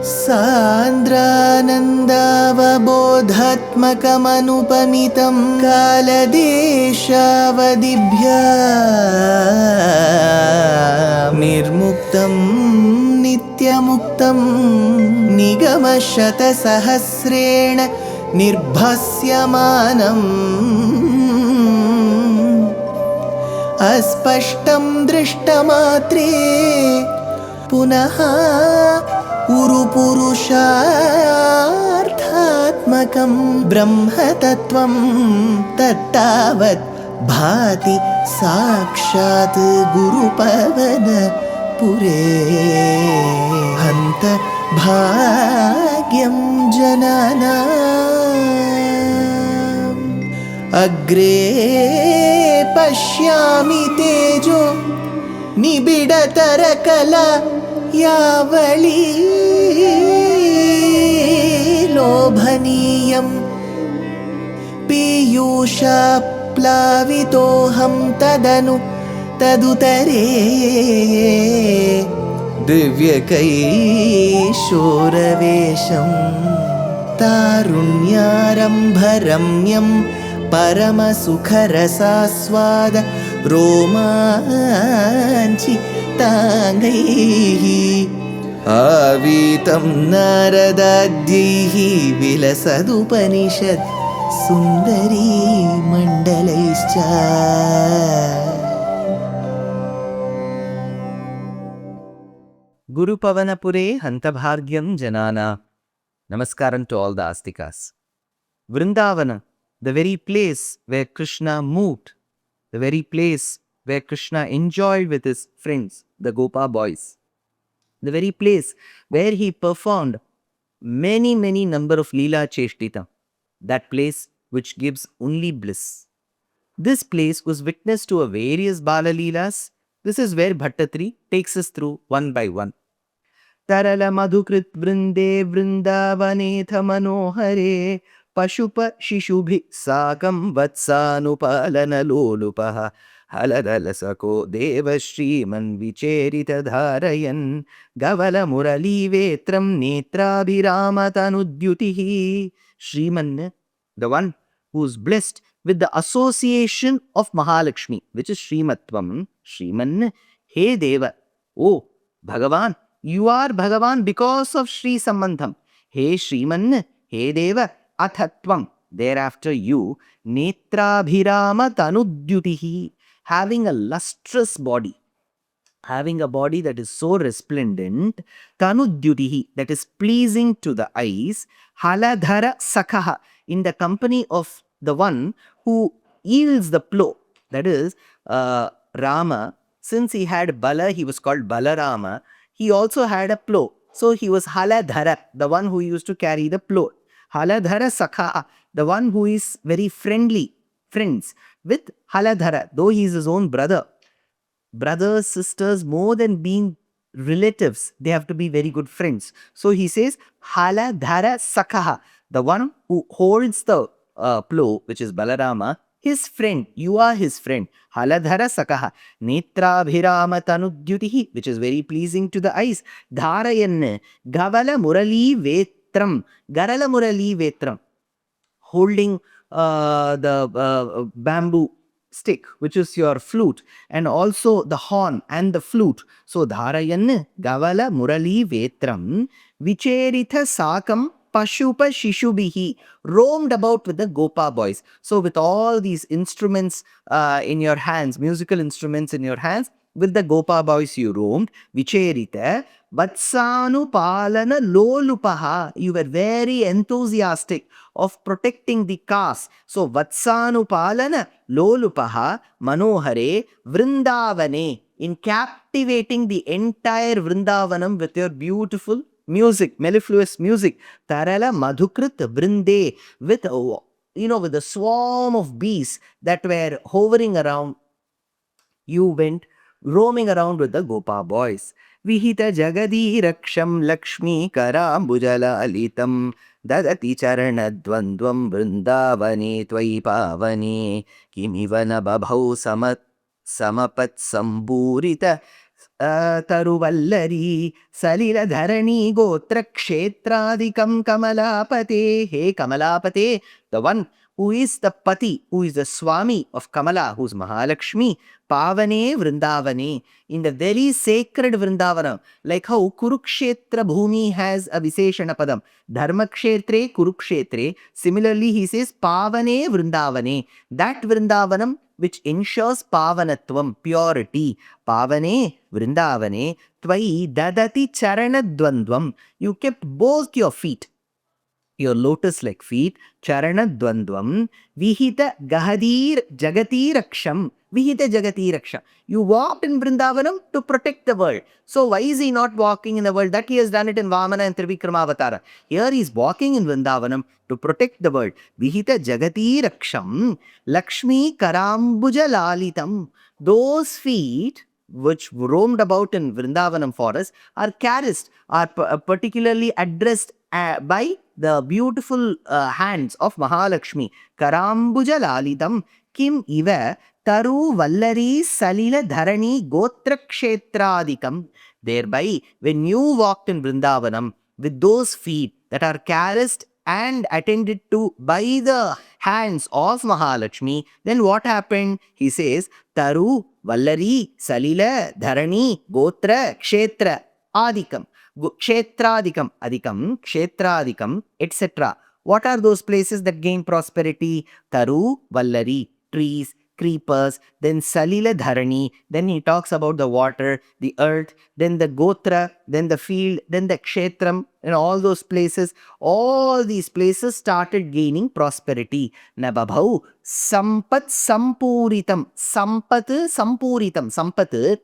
सान्द्रानन्दावबोधात्मकमनुपमितं कालदेशावदिभ्या निर्मुक्तं नित्यमुक्तं निगमशतसहस्रेण निर्भास्यमानम् अस्पष्टं दृष्टमात्रे पुनः उरुपुरुषार्थात्मकं ब्रह्मतत्त्वं तत्तावत् भाति साक्षात् गुरुपवनपुरे हन्त भाग्यं जनानाम् अग्रे पश्यामि तेजो निबिडतरकला यावली लोभनीयं पीयूषाप्लावितोऽहं तदुतरे दिव्यकैशोरवेशं तारुण्यारम्भरम्यं परमसुखरसास्वाद रोमाञ्चिताङ्गैः आवीतं नारदाद्यैः विलसदुपनिषत् सुन्दरी मण्डलैश्च. Guru Pavanapure Hantabhargyam Janana. Namaskaram to all the Astikas. Vrindavana, the very place where Krishna moved, the very place where Krishna enjoyed with his friends, the Gopa boys, the very place where he performed many number of Leela Cheshtita, that place which gives only bliss. This place was witness to a various Bala Leelas. This is where Bhattatri takes us through one by one. Tarala madhukrit vrinde vrindavanetha manohare Pashupa shishubhi sakam vatsanupalana lolupaha haladalasako devashriman vicherita dharayan gavala murali vetram netrabhiramatanuddyutihi. Shriman, the one who is blessed with the association of Mahalakshmi, which is Shrimatvam. Shriman, hey Deva, oh Bhagavan, you are Bhagavan because of Shri Sambandham. Hey Shriman, hey Deva, Athatvam, thereafter you, Netrabhirama Tanudyutihi, having a lustrous body, having a body that is so resplendent, Tanudyutihi, that is pleasing to the eyes, Haladhara Sakaha, in the company of the one who yields the plow, that is Rama. Since he had Bala, he was called Balarama. He also had a plow. So he was Haladhara, the one who used to carry the plow. Haladhara Sakha, the one who is very friendly, friends with Haladhara, though he is his own brother. Brothers, sisters, more than being relatives, they have to be very good friends. So he says Haladhara Sakha, the one who holds the plow, which is Balarama, his friend. You are his friend. Haladhara Sakaha. Netrabhirama Tanudyutihi, which is very pleasing to the eyes. Dharayan Gavala Murali Vetram. Garala Murali Vetram. Holding the bamboo stick, which is your flute, and also the horn and the flute. So Dharayan Gavala Murali Vetram Vicheritha Sakam Pashupa Shishubhihi, roamed about with the Gopa boys. So with all these instruments in your hands, musical instruments in your hands, with the Gopa boys you roamed. Vicherita Vatsanupalana Lolupaha, you were very enthusiastic of protecting the caste. So Vatsanupalana Lolupaha Manohare Vrindavane, in captivating the entire Vrindavanam with your beautiful music, mellifluous music. Tarala Madhukrit Vrinde, with with the swarm of bees that were hovering around. You went roaming around with the Gopa boys. Vihita Jagadi Raksham Lakshmi Karambujala Alitam Dadati Charana Dvandvam Vrindavane Tvai Pavane Kimivana Babhau Samapat Samburita Taruvallari Salila Dharani Gotra Kshetradikam Kamalapate. Hey Kamalapate, the one who is the Pati, who is the Swami of Kamala, who is Mahalakshmi, Pavane Vrindavane, in the very sacred Vrindavana, like how Kurukshetra Bhumi has a Visheshana Padam, Dharmakshetre Kurukshetre, similarly he says Pavane Vrindavane, that Vrindavanam which ensures Pavanatvam, purity, Pavane Vrindavane, Tvai Dadati Charanadvandvam, you kept both your feet, your lotus-like feet, Charana Dvandvam, Vihita Gahadir Jagati Raksham, Vihita Jagati Raksham. You walked in Vrindavanam to protect the world. So why is he not walking in the world? That he has done it in Vamana and Trivikramavatara. Here he is walking in Vrindavanam to protect the world. Vihita Jagati Raksham, Lakshmi Karambuja Lalitam. Those feet which roamed about in Vrindavanam forest are caressed, are particularly addressed by the beautiful hands of Mahalakshmi. Karambuja Lalitam Kim Iva Taru Vallari Salila Dharani Gotra Kshetradikam. Thereby, when you walked in Vrindavanam with those feet that are caressed and attended to by the hands of Mahalakshmi, then what happened? He says, Taru, Vallari, Salila, Dharani, Gotra, Kshetra, Adikam. Kshetradikam, Adikam, Kshetradikam, etc. What are those places that gain prosperity? Taru, Vallari, trees, creepers, then Salila Dharani, then he talks about the water, the earth, then the Gotra, then the field, then the Kshetram, and all those places. All these places started gaining prosperity. Nababhau, Sampat Sampuritam, Sampat Sampuritam, Sampat,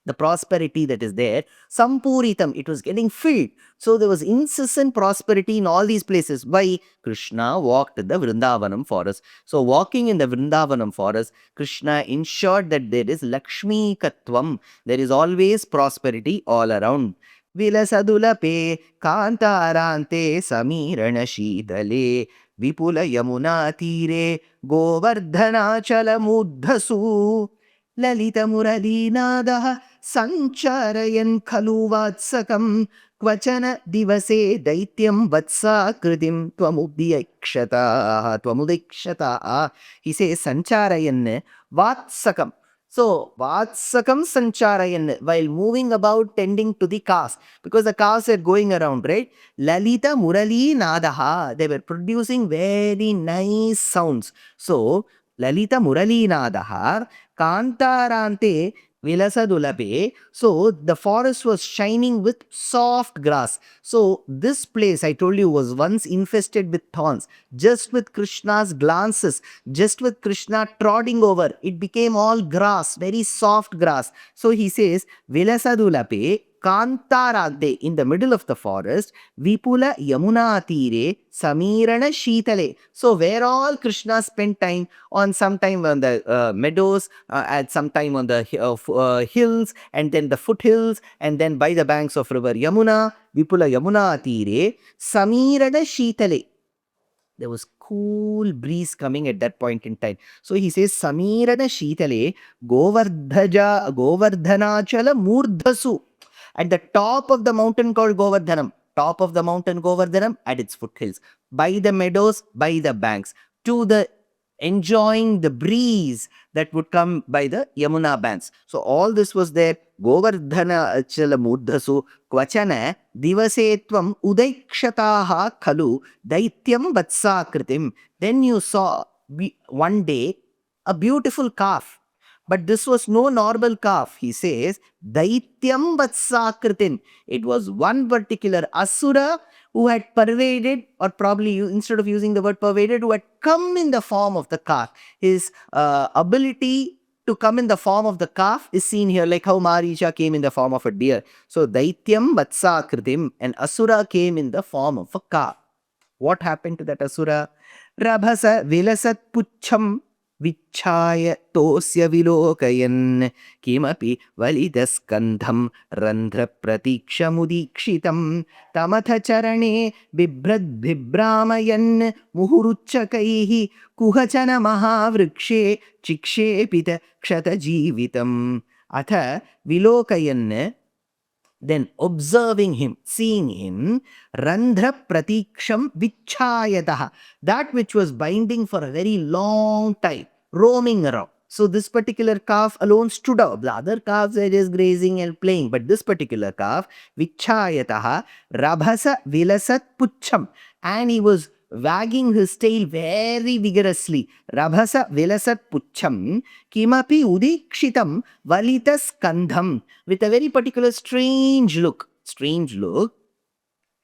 the prosperity that is there, Sampuritam, it was getting filled. So there was incessant prosperity in all these places. Why? Krishna walked in the Vrindavanam forest. So walking in the Vrindavanam forest, Krishna ensured that there is Lakshmi Katvam. There is always prosperity all around. Vilasadulape Kantarante Samirana Shidale Vipula Yamuna Tire Govardhana Chalamudhasu Lalita Muralinadah Sancharayan Khalu Vatsakam Kvachana Divase Daityam Vatsakritim Twamudikshata. He says Sancharayan Vatsakam. So, Vatsakam Sancharayan, while moving about tending to the cows, because the cows are going around, right? Lalita Murali Nadaha, they were producing very nice sounds. So, Lalita Murali Nadaha, Kantarante Vilasadulape. So the forest was shining with soft grass. So this place, I told you, was once infested with thorns. Just with Krishna's glances, just with Krishna trotting over, it became all grass, very soft grass. So he says, Vilasadulape Kantarante, in the middle of the forest, Vipula Yamuna Tire Samirana Shitale. So where all Krishna spent time, on some time on the meadows, at some time on the hills, and then the foothills, and then by the banks of river Yamuna, Vipula Yamuna Tire Samirana Shitale. There was cool breeze coming at that point in time. So he says, Samirana Shitale Govardhanachala Murdhasu. At the top of the mountain called Govardhanam, top of the mountain Govardhanam, at its foothills, by the meadows, by the banks, to the enjoying the breeze that would come by the Yamuna banks. So all this was there. Govardhana Achala Murdhasu Kvachana Divasetvam Udaikshatah Khalu Daityam Vatsakritim. Then you saw one day a beautiful calf. But this was no normal calf. He says, Daityam Vatsakritin. It was one particular Asura who had pervaded, or probably instead of using the word pervaded, who had come in the form of the calf. His ability to come in the form of the calf is seen here, like how Maricha came in the form of a deer. So, Daityam Vatsakritim, an Asura came in the form of a calf. What happened to that Asura? Rabhasa Vilasat Pucham Vichaya Tosya Vilokayan Kimapi Validaskandham Randhra Pratiksha Mudikshitam Tamatha Charane Bibrad Bibramayan Muhuruchakaihi Kuhachana Mahavrikshe Chikshe Pita Ksata Jivitam Atha Vilokayan, then observing him, seeing him, Randhra Pratiksham Vichayataha, that which was binding for a very long time, roaming around. So this particular calf alone stood up. The other calves were just grazing and playing, but this particular calf, Vichayataha, Rabhasa Vilasat Pucham, and he was wagging his tail very vigorously. Rabhasa Vilasat Pucham, Kimapi Udikshitam Valitas Kandham, with a very particular strange look,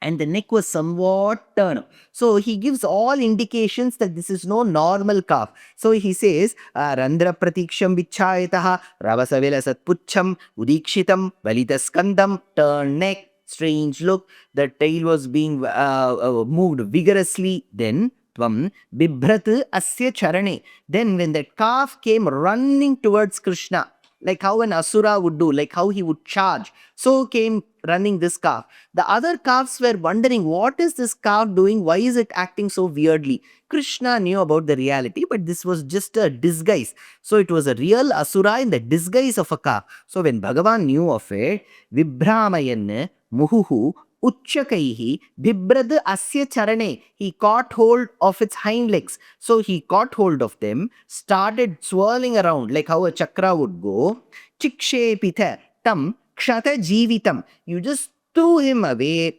and the neck was somewhat turned. So he gives all indications that this is no normal calf. So he says, Randra Pratiksham Vichayataha, Ravasavilasat Pucham, Udikshitam, Valitaskandam, turned neck, strange look, the tail was being moved vigorously. Then, Tvam Bibhrat Asya Charane. Then when that calf came running towards Krishna, like how an Asura would do, like how he would charge, so came running this calf. The other calves were wondering, what is this calf doing? Why is it acting so weirdly? Krishna knew about the reality, but this was just a disguise. So it was a real Asura in the disguise of a calf. So when Bhagavan knew of it, Vibhramayan Muhuhu Uchchakaihi Bibhrad Asya Charane, he caught hold of its hind legs. So he caught hold of them, started swirling around like how a chakra would go. Chikshepitha Tam Kshata Jivitam, you just threw him away.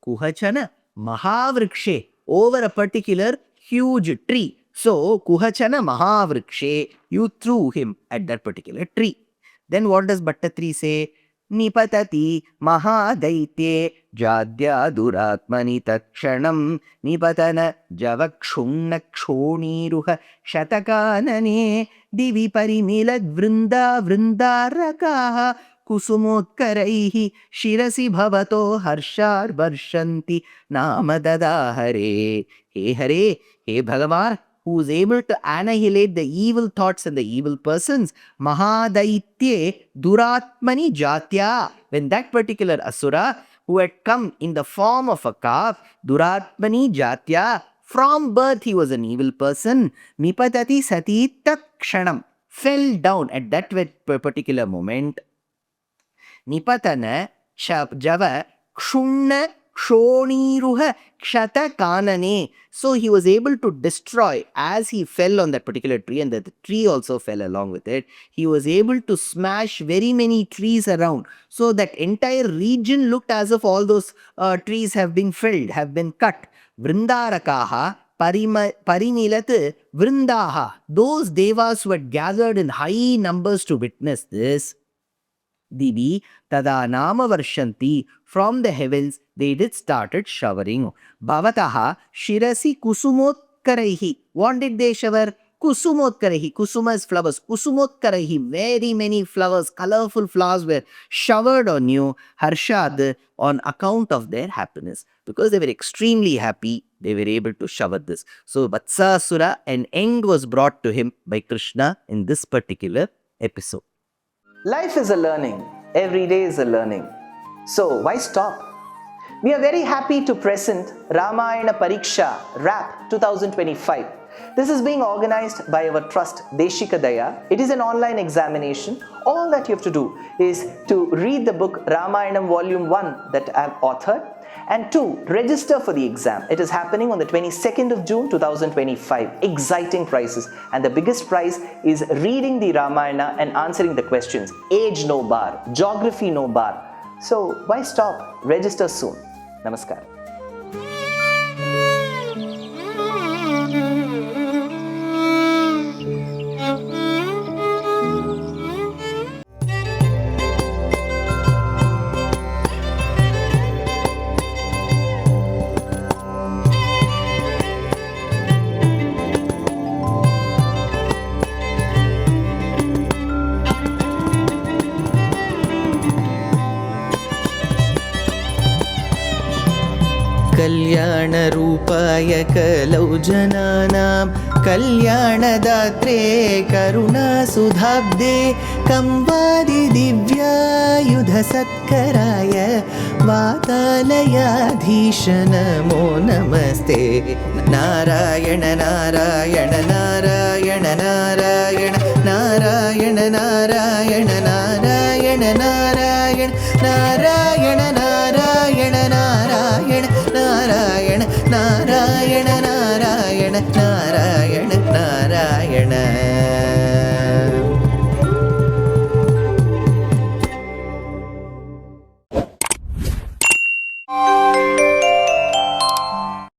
Kuhachana Mahavrikshe, over a particular huge tree. So Kuhachana Mahavrikshe, you threw him at that particular tree. Then what does Bhattatri say? Nipatati Mahadaitye Jadya Duratmani Takshanam Nipatana Javakshunna Kshoniruha Shatakanane Divi Parimilad Vrinda Vrindarakaha Kusumotkaraihi Shirasi Bhavato Harshar Varshanti Namadada Hare. Hey Hare, hey Bhagavan, who is able to annihilate the evil thoughts and the evil persons. Mahadaitye Duratmani Jatya. When that particular Asura, who had come in the form of a calf, Duratmani Jatya, from birth he was an evil person. Nipatati Sati Takshanam, fell down at that particular moment. Nipatana Java Kshunna Kshoniruha Kshata Kanane. So he was able to destroy, as he fell on that particular tree, and the tree also fell along with it. He was able to smash very many trees around. So that entire region looked as if all those trees have been felled, have been cut. Vrindarakaha Parinilat Vrindaha. Those devas who had gathered in high numbers to witness this. Divi tada nama varshanti, from the heavens they did started showering. Bhavataha shirasi kusumotkaraihi. What did they shower? Kusumotkaraihi. Kusuma is flowers. Kusumotkaraihi. Very many flowers, colorful flowers were showered on you. Harshad, on account of their happiness. Because they were extremely happy, they were able to shower this. So Vatsasura, an end was brought to him by Krishna in this particular episode. Life is a learning. Every day is a learning. So why stop? We are very happy to present Ramayana Pariksha RAP 2025. This is being organized by our trust Deshikadaya. It is an online examination. All that you have to do is to read the book Ramayanam Volume 1 that I have authored, and 2, register for the exam. It is happening on the 22nd of June 2025. Exciting prizes, and the biggest prize is reading the Ramayana and answering the questions. Age no bar, geography no bar. So why stop? Register soon. Namaskar. कल्याणरूपाय कलौ जनानां कल्याणदात्रे करुणासुधाब्दे कंवादिदिव्यायुधसत्कराय वातालयाधीश नमो नमस्ते। नारायण नारायण नारायण नारायण नारायण నారాయణ నారాయణ నారాయణ నారాయణ నారాయణ నారాయణ నారాయణ నారాయణ నారాయణ నారాయణ నారాయణ నారాయణ